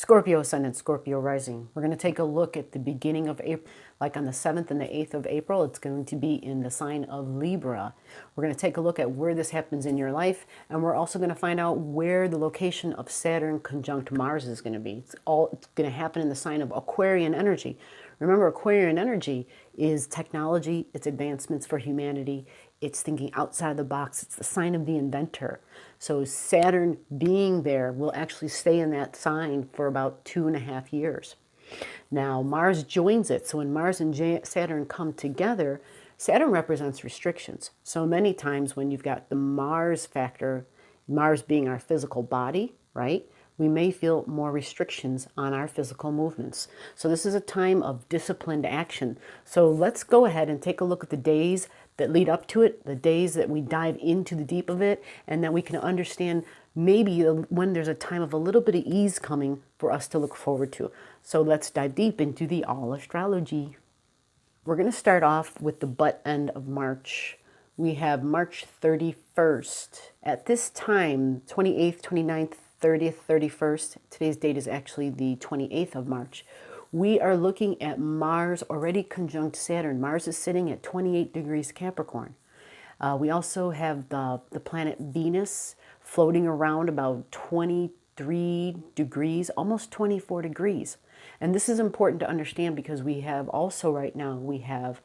Scorpio Ascendant, Scorpio Rising. We're going to take a look at the beginning of April, like on the 7th and the 8th of April. It's going to be in the sign of Libra. We're going to take a look at where this happens in your life, and we're also going to find out where the location of Saturn conjunct Mars is going to be. It's going to happen in the sign of Aquarian energy. Remember, Aquarian energy is technology, it's advancements for humanity, it's thinking outside the box, it's the sign of the inventor. So Saturn being there will actually stay in that sign for about 2.5 years. Now Mars joins it, so when Mars and Saturn come together, Saturn represents restrictions. So many times when you've got the Mars factor, Mars being our physical body, right? We may feel more restrictions on our physical movements. So this is a time of disciplined action. So let's go ahead and take a look at the days that lead up to it, the days that we dive into the deep of it, and that we can understand maybe when there's a time of a little bit of ease coming for us to look forward to. So let's dive deep into the All Astrology. We're going to start off with the butt end of March. We have March 31st. At this time, 28th, 29th, 30th, 31st, today's date is actually the 28th of March. We are looking at Mars already conjunct Saturn. Mars is sitting at 28 degrees Capricorn. We also have the planet Venus floating around about 23 degrees, almost 24 degrees. And this is important to understand because we have also right now, we have,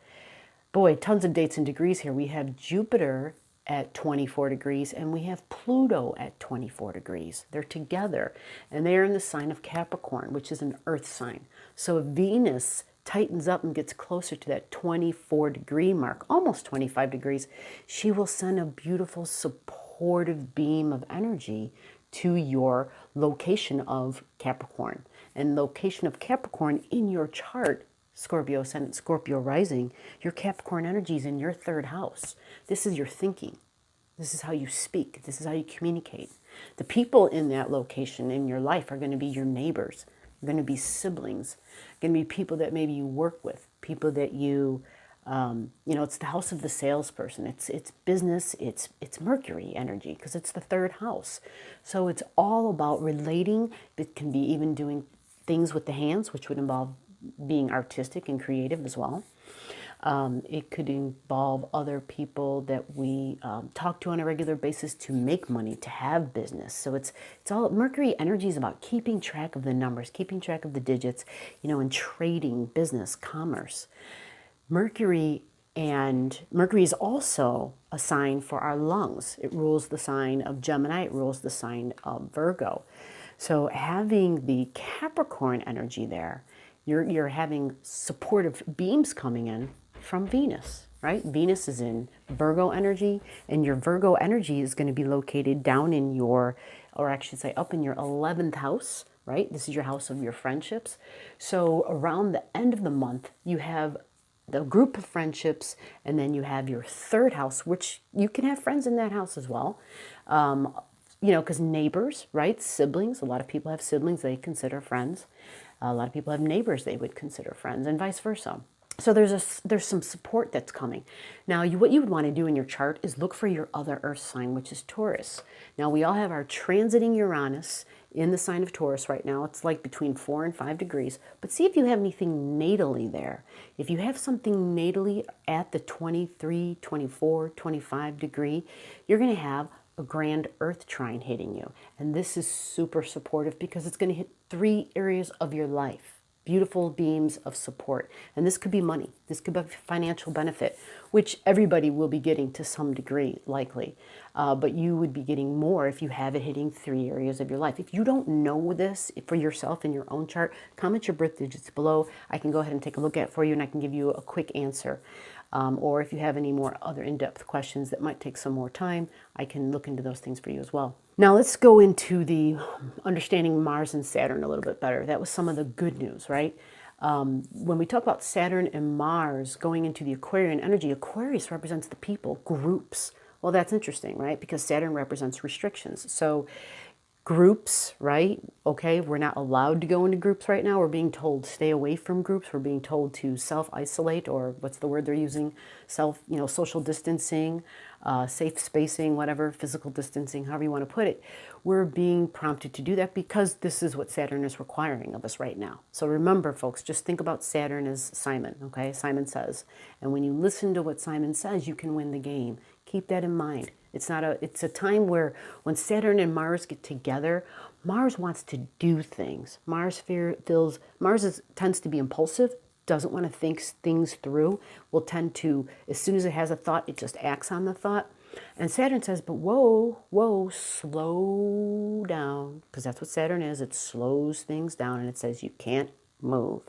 boy, tons of dates and degrees here. We have Jupiter at 24 degrees, and we have Pluto at 24 degrees. They're together, and they're in the sign of Capricorn, which is an earth sign. So if Venus tightens up and gets closer to that 24 degree mark, almost 25 degrees, she will send a beautiful supportive beam of energy to your location of Capricorn. And location of Capricorn in your chart, Scorpio Ascendant, Scorpio Rising, your Capricorn energy is in your third house. This is your thinking. This is how you speak. This is how you communicate. The people in that location in your life are going to be your neighbors. They're going to be siblings. Going to be people that maybe you work with, people that you know, it's the house of the salesperson. It's business. It's Mercury energy because it's the third house. So it's all about relating. It can be even doing things with the hands, which would involve being artistic and creative as well. It could involve other people that we talk to on a regular basis to make money, to have business. So it's all, Mercury energy is about keeping track of the numbers, keeping track of the digits, you know, and trading, business, commerce. Mercury is also a sign for our lungs. It rules the sign of Gemini. It rules the sign of Virgo. So having the Capricorn energy there, you're having supportive beams coming in from Venus, right? Venus is in Virgo energy, and your Virgo energy is going to be located down in your, or I should say up in your 11th house, right? This is your house of your friendships. So around the end of the month, you have the group of friendships, and then you have your third house, which you can have friends in that house as well. You know, because neighbors, right? Siblings, a lot of people have siblings they consider friends. A lot of people have neighbors they would consider friends, and vice versa. So there's some support that's coming. Now, what you would want to do in your chart is look for your other earth sign, which is Taurus. Now, we all have our transiting Uranus in the sign of Taurus right now. It's like between 4 and 5 degrees. But see if you have anything natally there. If you have something natally at the 23, 24, 25 degree, you're going to have a grand earth trine hitting you. And this is super supportive because it's going to hit 3 areas of your life. Beautiful beams of support. And this could be money. This could be financial benefit, which everybody will be getting to some degree, likely. But you would be getting more if you have it hitting 3 areas of your life. If you don't know this for yourself in your own chart, comment your birth digits below. I can go ahead and take a look at it for you, and I can give you a quick answer. Or if you have any more other in-depth questions that might take some more time, I can look into those things for you as well. Now let's go into the understanding Mars and Saturn a little bit better. That was some of the good news, right? When we talk about Saturn and Mars going into the Aquarian energy, Aquarius represents the people, groups. Well, that's interesting, right? Because Saturn represents restrictions. So groups, right? Okay, we're not allowed to go into groups right now. We're being told stay away from groups. We're being told to self-isolate, or what's the word they're using? Social distancing, safe spacing, whatever, physical distancing, however you want to put it. We're being prompted to do that because this is what Saturn is requiring of us right now. So remember, folks, just think about Saturn as Simon, okay? Simon Says. And when you listen to what Simon says, you can win the game. Keep that in mind. It's a time where when Saturn and Mars get together, Mars wants to do things. Mars tends to be impulsive, doesn't want to think things through, will tend to, as soon as it has a thought, it just acts on the thought. And Saturn says, but whoa, slow down, because that's what Saturn is. It slows things down, and it says you can't move.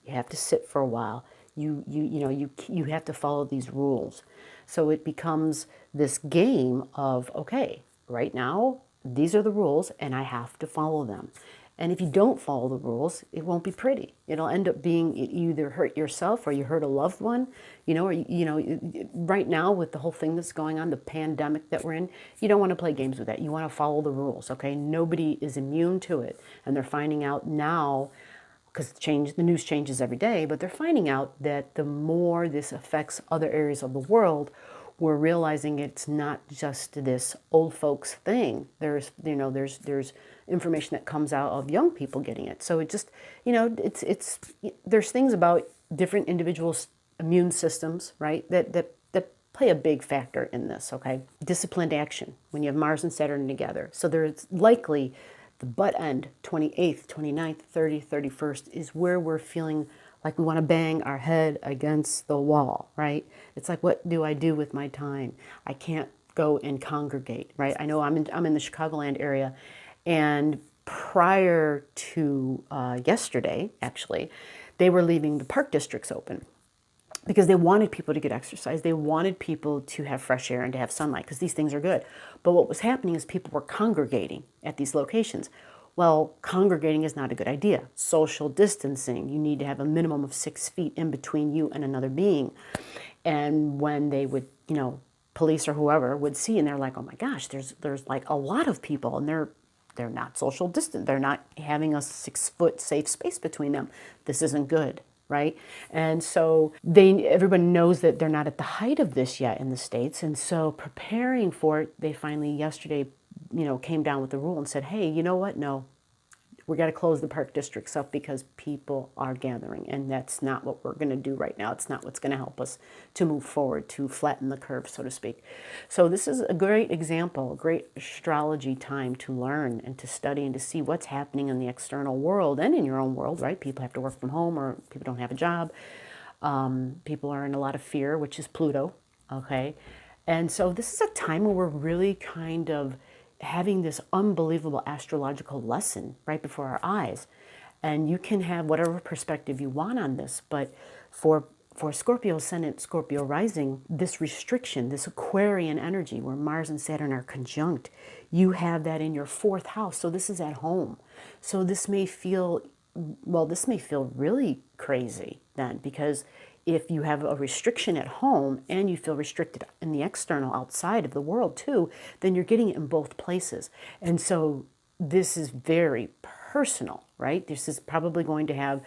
You have to sit for a while. You have to follow these rules. So it becomes this game of, okay, right now, these are the rules, and I have to follow them. And if you don't follow the rules, it won't be pretty. It'll end up being you either hurt yourself or you hurt a loved one. Right now with the whole thing that's going on, the pandemic that we're in, you don't want to play games with that. You want to follow the rules, okay? Nobody is immune to it. And they're finding out now, because the news changes every day, but they're finding out that the more this affects other areas of the world, we're realizing it's not just this old folks thing. There's information that comes out of young people getting it. So it just, there's things about different individuals' immune systems, right, that play a big factor in this, okay? Disciplined action when you have Mars and Saturn together. So there's likely the butt end, 28th, 29th, 30th, 31st, is where we're feeling like we want to bang our head against the wall, right? It's like, what do I do with my time? I can't go and congregate, right? I know I'm in the Chicagoland area, and prior to yesterday, actually, they were leaving the park districts open because they wanted people to get exercise. They wanted people to have fresh air and to have sunlight because these things are good. But what was happening is people were congregating at these locations. Well, congregating is not a good idea. Social distancing, you need to have a minimum of 6 feet in between you and another being. And when they would, police or whoever would see, and they're like, oh my gosh, there's like a lot of people, and they're not social distant. They're not having a 6 foot safe space between them. This isn't good, right? And so everybody knows that they're not at the height of this yet in the States. And so preparing for it, they finally yesterday came down with the rule and said, hey, you know what? No, we got to close the park districts up because people are gathering. And that's not what we're going to do right now. It's not what's going to help us to move forward, to flatten the curve, so to speak. So this is a great example, a great astrology time to learn and to study and to see what's happening in the external world and in your own world, right? People have to work from home, or people don't have a job. People are in a lot of fear, which is Pluto, okay? And so this is a time where we're really kind of having this unbelievable astrological lesson right before our eyes. And you can have whatever perspective you want on this, but for Scorpio Ascendant, Scorpio Rising, this restriction, this Aquarian energy where Mars and Saturn are conjunct, you have that in your 4th house. So this is at home. So this may feel really crazy then, because if you have a restriction at home and you feel restricted in the external outside of the world too, then you're getting it in both places. And so this is very personal, right? This is probably going to have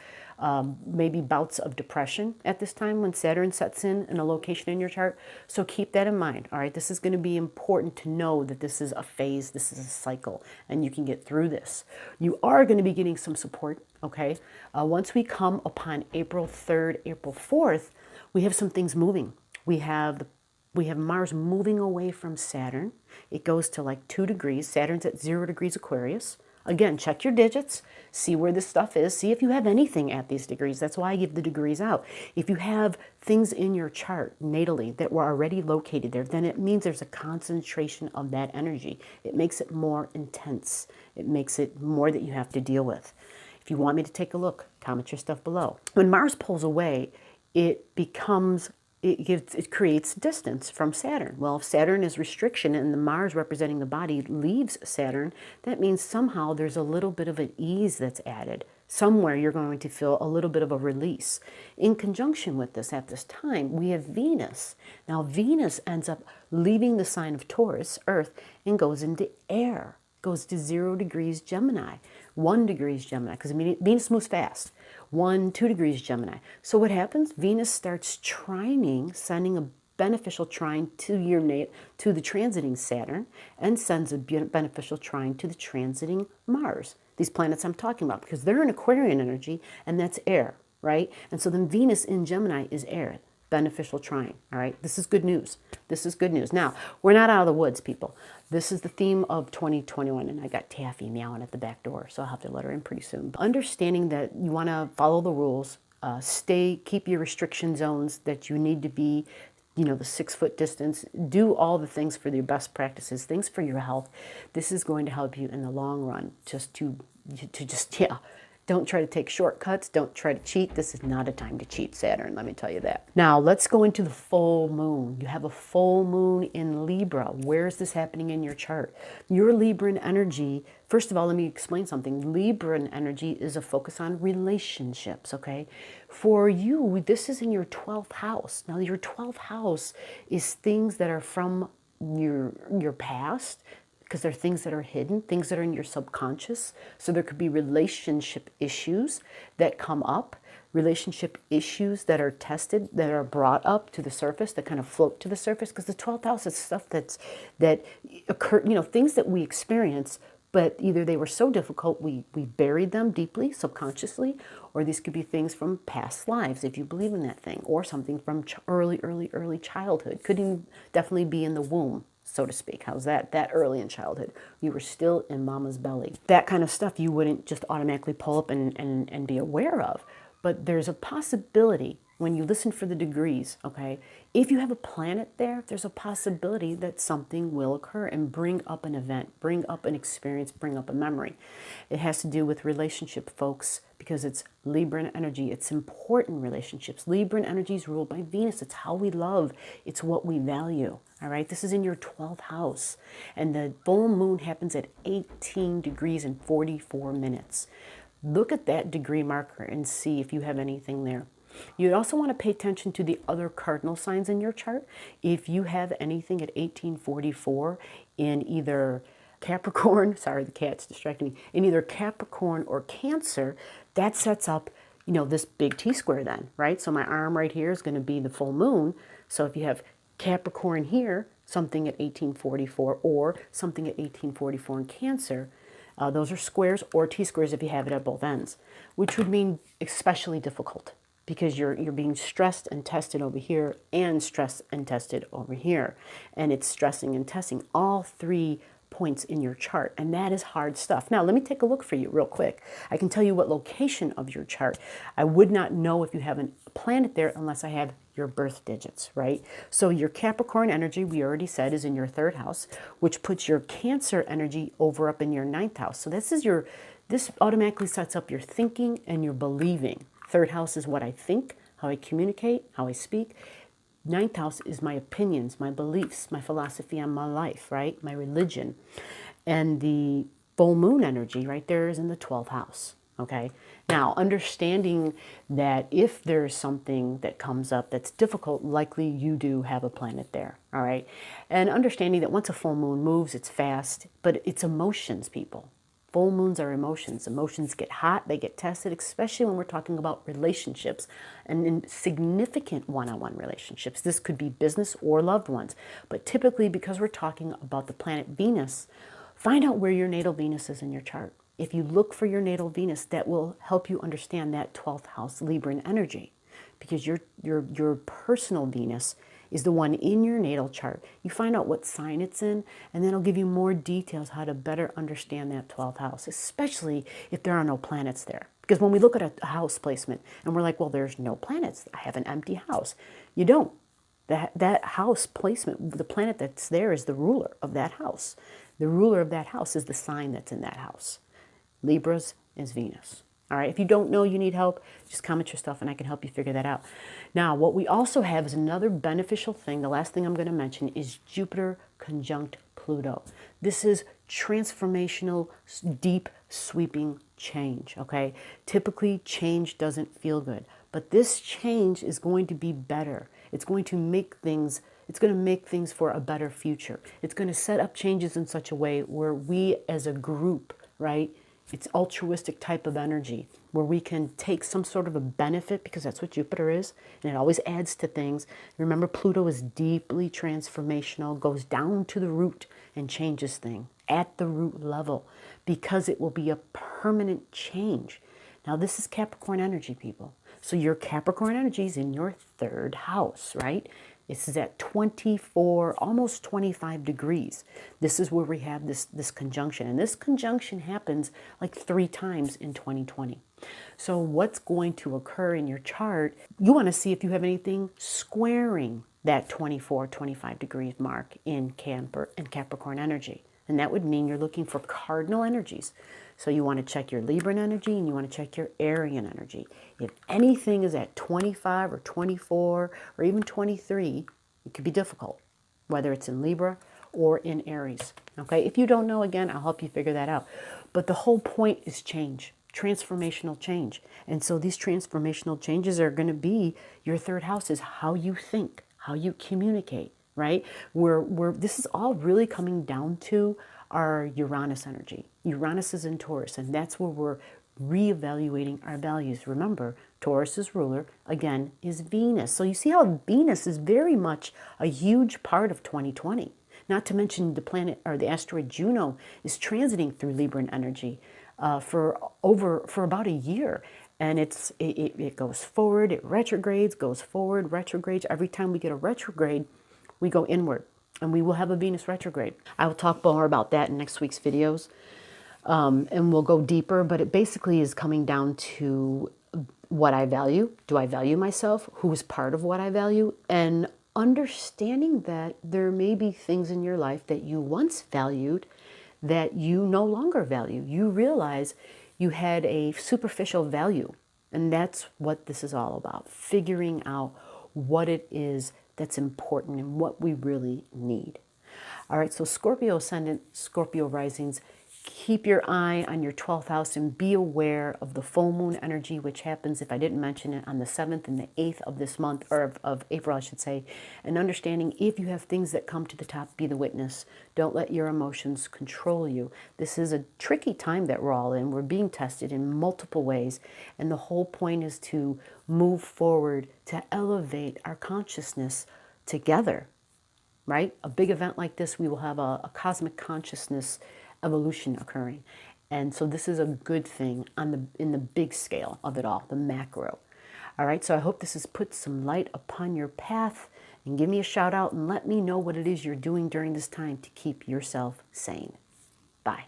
maybe bouts of depression at this time when Saturn sets in a location in your chart. So keep that in mind, all right? This is going to be important to know that this is a phase, this is a cycle, and you can get through this. You are going to be getting some support, okay? Once we come upon April 3rd, April 4th, we have some things moving. We have Mars moving away from Saturn. It goes to like 2 degrees. Saturn's at 0 degrees Aquarius. Again, check your digits, see where this stuff is, see if you have anything at these degrees. That's why I give the degrees out. If you have things in your chart natally that were already located there, then it means there's a concentration of that energy. It makes it more intense. It makes it more that you have to deal with. If you want me to take a look, comment your stuff below. When Mars pulls away, it creates distance from Saturn. Well, if Saturn is restriction and the Mars representing the body leaves Saturn, that means somehow there's a little bit of an ease that's added. Somewhere you're going to feel a little bit of a release. In conjunction with this at this time, we have Venus. Now, Venus ends up leaving the sign of Taurus, Earth, and goes into air. goes to 0 degrees Gemini, 1 degrees Gemini, because Venus moves fast. 1, 2 degrees Gemini. So what happens? Venus starts trining, sending a beneficial trine to to the transiting Saturn, and sends a beneficial trine to the transiting Mars. These planets I'm talking about, because they're in Aquarian energy, and that's air, right? And so then Venus in Gemini is air, beneficial trine, all right? This is good news. This is good news. Now, we're not out of the woods, people. This is the theme of 2021, and I got Taffy meowing at the back door, so I'll have to let her in pretty soon. Understanding that you want to follow the rules, keep your restriction zones that you need to be, the 6-foot distance, do all the things for your best practices, things for your health. This is going to help you in the long run, don't try to take shortcuts. Don't try to cheat. This is not a time to cheat, Saturn, let me tell you that. Now, let's go into the full moon. You have a full moon in Libra. Where is this happening in your chart? Your Libran energy, first of all, let me explain something. Libran energy is a focus on relationships, okay? For you, this is in your 12th house. Now, your 12th house is things that are from your past, because they're things that are hidden, things that are in your subconscious. So there could be relationship issues that come up, relationship issues that are tested, that are brought up to the surface, that kind of float to the surface, because the 12th house is stuff that occur, things that we experience, but either they were so difficult we buried them deeply, subconsciously, or these could be things from past lives, if you believe in that thing, or something from early childhood. Could even definitely be in the womb, so to speak. How's that? That early in childhood. You were still in mama's belly. That kind of stuff you wouldn't just automatically pull up and be aware of. But there's a possibility when you listen for the degrees, okay? If you have a planet there, there's a possibility that something will occur and bring up an event, bring up an experience, bring up a memory. It has to do with relationship, folks, because it's Libran energy. It's important relationships. Libran energy is ruled by Venus. It's how we love. It's what we value. All right, this is in your 12th house. And the full moon happens at 18 degrees and 44 minutes. Look at that degree marker and see if you have anything there. You'd also want to pay attention to the other cardinal signs in your chart. If you have anything at 1844 in either Capricorn, sorry, the cat's distracting me, in either Capricorn or Cancer, that sets up, this big T-square then, right? So my arm right here is going to be the full moon. So if you have Capricorn here, something at 1844, or something at 1844 in Cancer, those are squares or T-squares if you have it at both ends, which would mean especially difficult, because you're being stressed and tested over here and stressed and tested over here. And it's stressing and testing all 3 points in your chart, and that is hard stuff. Now, let me take a look for you real quick. I can tell you what location of your chart. I would not know if you have a planet there unless I have your birth digits, right? So your Capricorn energy, we already said, is in your 3rd house, which puts your Cancer energy over up in your 9th house. So this automatically sets up your thinking and your believing. 3rd house is what I think, how I communicate, how I speak. 9th house is my opinions, my beliefs, my philosophy on my life, right? My religion. And the full moon energy right there is in the 12th house, okay? Now, understanding that if there's something that comes up that's difficult, likely you do have a planet there, all right? And understanding that once a full moon moves, it's fast, but it's emotions, people. Full moons are emotions. Emotions get hot, they get tested, especially when we're talking about relationships and in significant one-on-one relationships. This could be business or loved ones. But typically, because we're talking about the planet Venus, find out where your natal Venus is in your chart. If you look for your natal Venus, that will help you understand that 12th house Libran energy, because your personal Venus is the one in your natal chart. You find out what sign it's in, and then it'll give you more details how to better understand that 12th house, especially if there are no planets there. Because when we look at a house placement and we're like, well, there's no planets, I have an empty house. You don't. That house placement, the planet that's there is the ruler of that house. The ruler of that house is the sign that's in that house. Libra's is Venus. All right, if you don't know, you need help, just comment your stuff and I can help you figure that out. Now, what we also have is another beneficial thing. The last thing I'm going to mention is Jupiter conjunct Pluto. This is transformational, deep, sweeping change, okay? Typically, change doesn't feel good, but this change is going to be better. It's going to make things, It's going to make things for a better future. It's going to set up changes in such a way where we as a group, right, it's altruistic type of energy where we can take some sort of a benefit, because that's what Jupiter is, and it always adds to things. Remember, Pluto is deeply transformational, goes down to the root and changes things at the root level, because it will be a permanent change. Now, this is Capricorn energy, people. So your Capricorn energy is in your third house, right? This is at 24, almost 25 degrees. This is where we have this conjunction. And this conjunction happens like 3 times in 2020. So what's going to occur in your chart, you want to see if you have anything squaring that 24, 25 degrees mark in Capricorn energy. And that would mean you're looking for cardinal energies. So you want to check your Libran energy and you want to check your Arian energy. If anything is at 25 or 24 or even 23, it could be difficult, whether it's in Libra or in Aries. Okay, if you don't know, again, I'll help you figure that out. But the whole point is change, transformational change. And so these transformational changes are going to be, your third house is how you think, how you communicate, right? This is all really coming down to our Uranus energy. Uranus is in Taurus, and that's where we're reevaluating our values. Remember, Taurus's ruler, again, is Venus. So you see how Venus is very much a huge part of 2020. Not to mention the planet, or the asteroid Juno, is transiting through Libran energy for about a year. And it goes forward, it retrogrades, goes forward, retrogrades. Every time we get a retrograde, we go inward. And we will have a Venus retrograde. I will talk more about that in next week's videos. And we'll go deeper, but it basically is coming down to what I value. Do I value myself? Who is part of what I value? And understanding that there may be things in your life that you once valued that you no longer value. You realize you had a superficial value. And that's what this is all about. Figuring out what it is that's important and what we really need. All right, so Scorpio ascendant, Scorpio risings, keep your eye on your 12th house and be aware of the full moon energy, which happens, if I didn't mention it, on the 7th and the 8th of this month, or of April, I should say. And understanding, if you have things that come to the top, be the witness. Don't let your emotions control you. This is a tricky time that we're all in. We're being tested in multiple ways. And the whole point is to move forward, to elevate our consciousness together, right? A big event like this, we will have a cosmic consciousness evolution occurring. And so this is a good thing in the big scale of it all, the macro. All right, so I hope this has put some light upon your path, and give me a shout out and let me know what it is you're doing during this time to keep yourself sane. Bye.